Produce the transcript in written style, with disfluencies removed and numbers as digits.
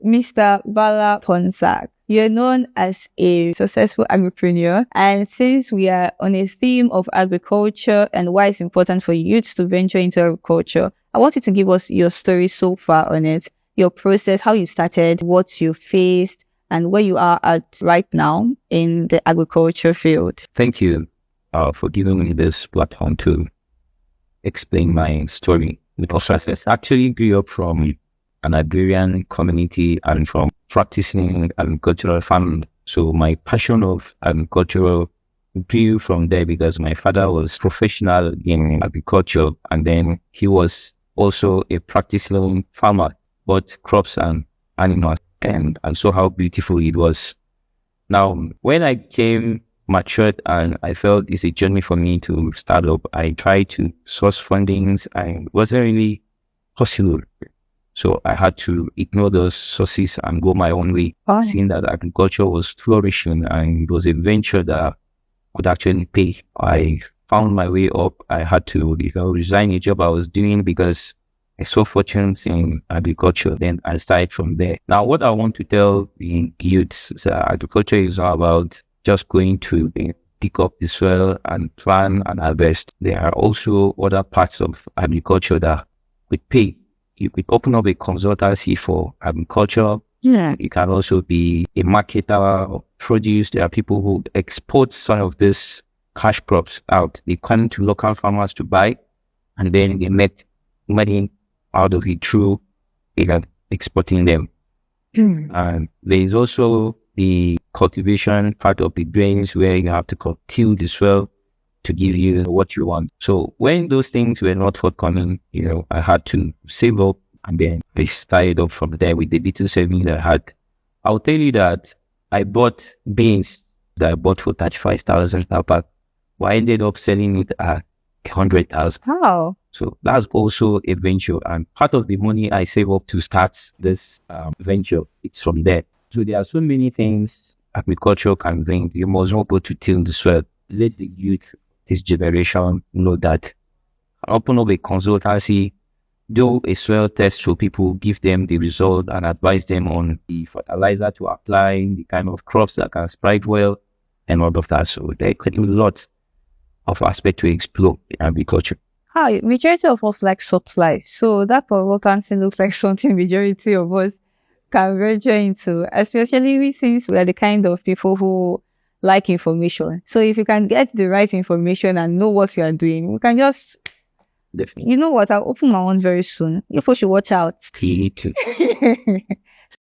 Mr. Bala Ponsak. You're known as a successful agripreneur, and since we are on a theme of agriculture and why it's important for youths to venture into agriculture, I want you to give us your story so far on it, your process, how you started, what you faced, and where you are at right now in the agriculture field. Thank you for giving me this platform to explain my story. Because I actually grew up from an agrarian community and from practicing agricultural farming. So my passion of agriculture grew from there because my father was professional in agriculture, and then he was also a practicing farmer, both crops and animals, and saw how beautiful it was. Now, when I came matured and I felt it's a journey for me to start up, I tried to source fundings and it wasn't really possible. So I had to ignore those sources and go my own way, seeing that agriculture was flourishing and it was a venture that would actually pay. I found my way up. I had to resign a job I was doing because I saw fortunes in agriculture. Then I started from there. Now, what I want to tell the youths is that agriculture is all about just going to dig up the soil and plant and harvest. There are also other parts of agriculture that would pay. You could open up a consultancy for agriculture. Yeah. You can also be a marketer of produce. There are people who export some of these cash crops out. They come to local farmers to buy, and then they make money out of it through exporting them. And there is also the cultivation part of the grains where you have to till the soil to give you what you want. So when those things were not forthcoming, I had to save up, and then I started up from there with the little savings I had. I'll tell you that I bought beans that I bought for 35,000 per pack, but I ended up selling it at 100,000. Wow. So that's also a venture, and part of the money I save up to start this venture, it's from there. So there are so many things agriculture can bring. You must not go to till the soil. Let the youth, this generation, know that. Open up a consultancy, do a soil test for people, give them the result and advise them on the fertilizer to apply, the kind of crops that can sprout well, and all of that. So there could be a lot of aspect to explore in agriculture. Hi, majority of us like soft life. So that consultancy looks like something majority of us can venture into, especially since we are the kind of people who like information. So if you can get the right information and know what you are doing, we can just, Definitely. you know what, I'll open my own very soon. You folks should watch out. You need to.